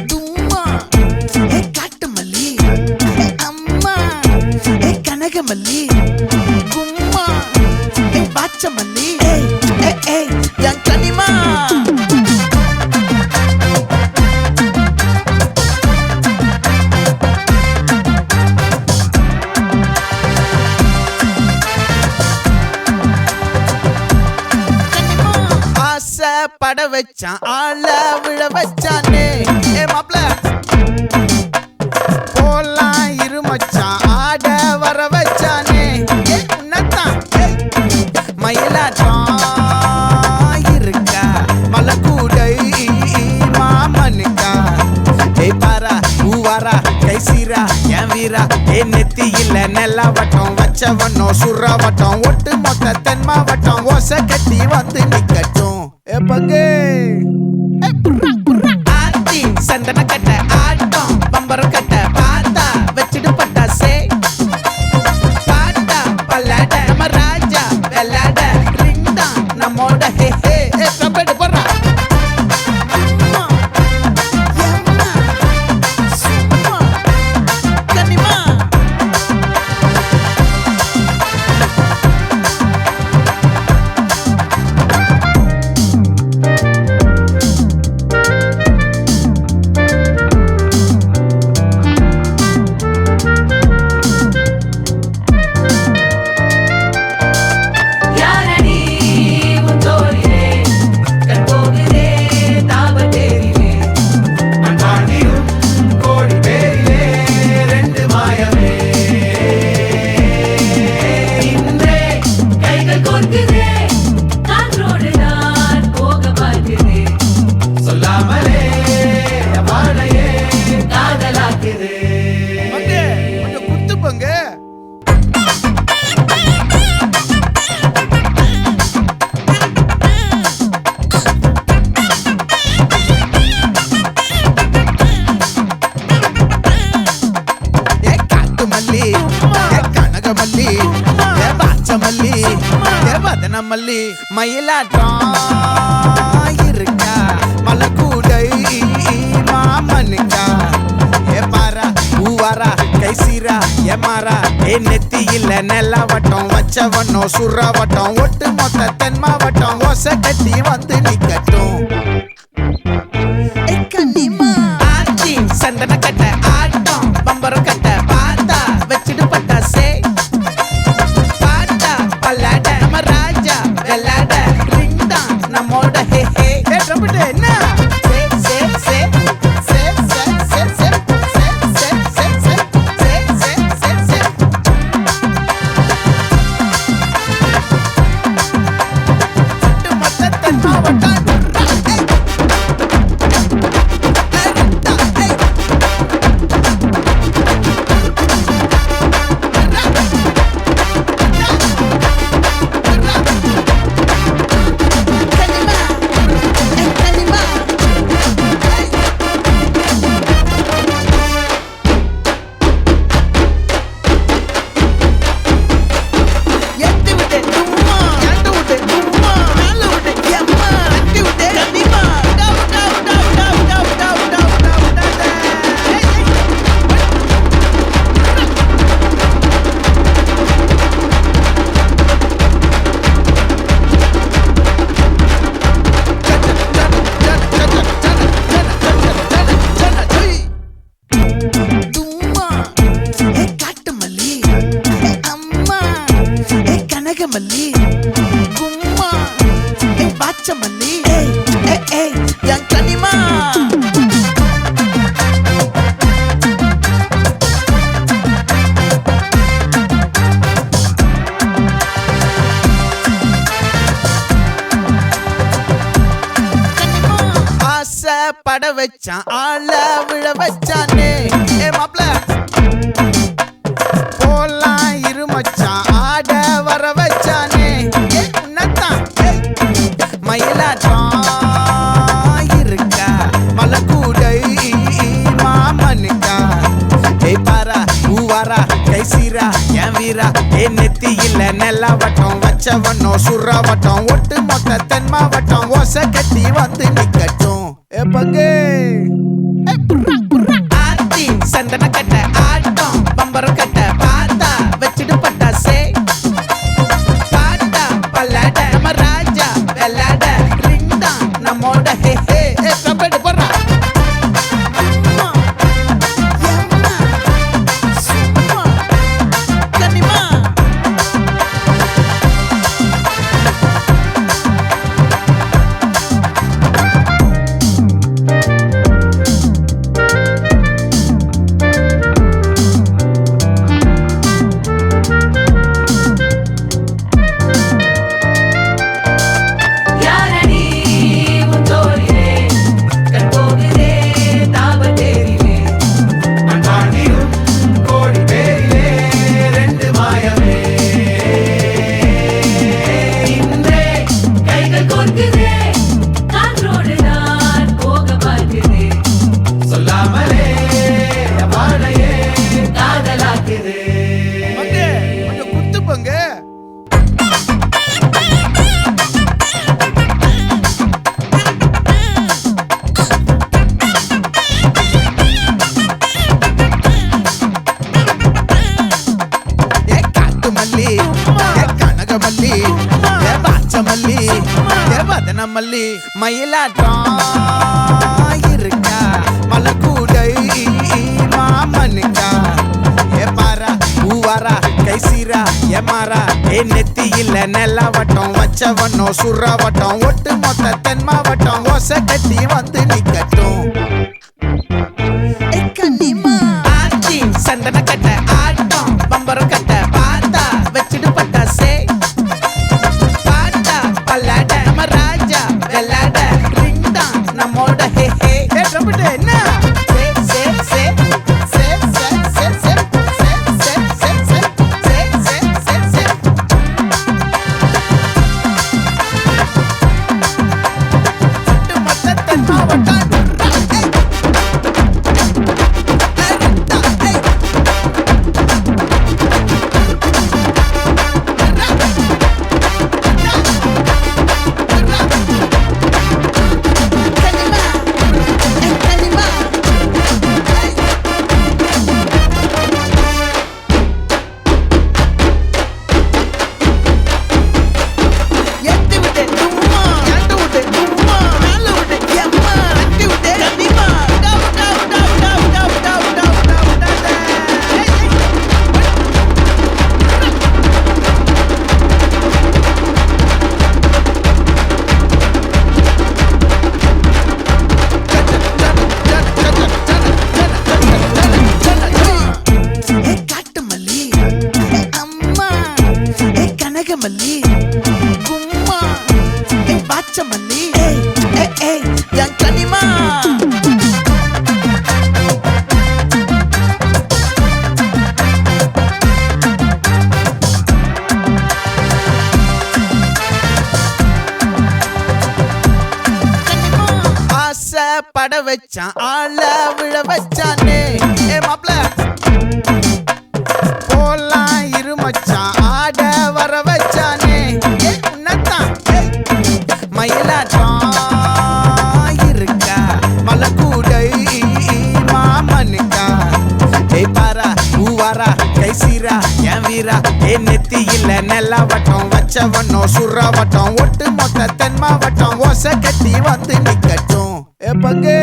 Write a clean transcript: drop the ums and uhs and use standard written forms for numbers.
தும்மா ஏ காட்டு மல்லி ஏ அம்மா ஏ கனகமல்லி கும்மா ஏ பாச்ச மல்லி ஏ என் கனிமா பட வச்சான் ஆள விழ வச்சானே ஏ மாப்ள போலாம் இருமச்சான் ஆட வர வச்சானே ஏ உன்னத்தான் மயிலாட்டம் இருக்கா மலக்கூடை மாமனுக்கா ஏ பாரா பூவாரா கைசீரா என் வீரா ஏ நெத்தி இல்ல நெல்லா வட்டம் வச்சவனோ சுறா வட்டம் ஒட்டு மொத்த தென் மாவட்டம் ஓசை கட்டி வந்து நிக்கட்டும் பங்கே ஆத்தி சந்தன கட்ட ஆட்டம் பம்பரம் கட்ட பாத்தா வச்சிடு பட்டாசே பாட்டா பல்லாட நம்ம ராஜா வெள்ளாட ரிங் தான் நம்மோட ஹே ஹே கபடி போடுறா மல்லி மயிலாட்டம் இருக்கா மலக்கூடை மாமனுக்கா ஏ பாரா பூவாரா கைசீரா ஏ மாறா ஏ நெத்தி இல்ல நெல்லா வட்டம் வச்சவனோ சுறா வட்டம் ஒட்டு மொத்த தென் மாவட்டம் ஓசை கட்டி வந்து நிக்கட்டும் ஆச்சி சந்தன கட்ட ஆட்டம் பம்பரம் கட்ட பாத்தா வச்சிடு பட்டாசே பாட்டா பல்லாட நம்ம ராஜா வெள்ளாட ரிங் தான் நம்மோட ஹே ஹே ரம்பிட்டு என்ன மல்லி கும்மா ஏ பாச்ச மல்லி என் கனிமா ஆசை பட வச்சான் ஆள விழ வச்சானே ஏ மாப்ள போலாம் இருமச்சான் ஆட வர வச்சானே ஏ உன்னத்தான் மயிலாட்டம் இருக்கா மலக்கூடை மாமனுக்கா ஏ பாரா பூவாரா கைசீரா என் வீரா ஏ நெத்தி இல்ல நெல்லா வட்டம் வச்சவனோ சுறா வட்டம் ஒட்டு மொத்த தென் மாவட்டம் ஓசை கட்டி வந்து நிக்கட்டும் பங்கே மல்லி தேவதன மல்லி மயிலாட்டம் இருக்கா மலக்கூடை மாமனுக்கா ஏ பாரா பூவாரா கைசீரா ஏமாறா ஏ நெத்தி இல்ல நெல்லாவட்டம் வச்சவனோ சுறாவட்டம் ஒட்டு மொத்த தென் மாவட்டம் ஓசை கட்டி வந்து நிக்கட்டும் சந்தன கட்ட ஆட்டம் பம்பரம் கட்ட பார்த்தா வச்சுட்டு பட்டாசே பாட்டா பல்லாட நம்ம ராஜா வெள்ளாட ரிங் தான் நம்மோட ஹே ஹே என்ன மல்லி கும்மா ஏ பாச்ச மல்லி என் கனிமா ஆசை பட வச்சான் ஆள விழ வச்சானே ஏ மாப்ள போலாம் இருமச்சான் ஆட வர வச்சானே உன்னத்தான் மயிலாட்டம் இருக்கா மலக்கூடை மாமனுக்கா ஏ பாரா பூவாரா கைசீரா என் வீரா ஏ நெத்தி இல்ல நெல்லாவட்டம் வச்சவனோ சுறாவட்டம் ஒட்டு மொத்த தென் மாவட்டம் ஓசை கட்டி வந்து நிக்கட்டும் ஏ பங்கே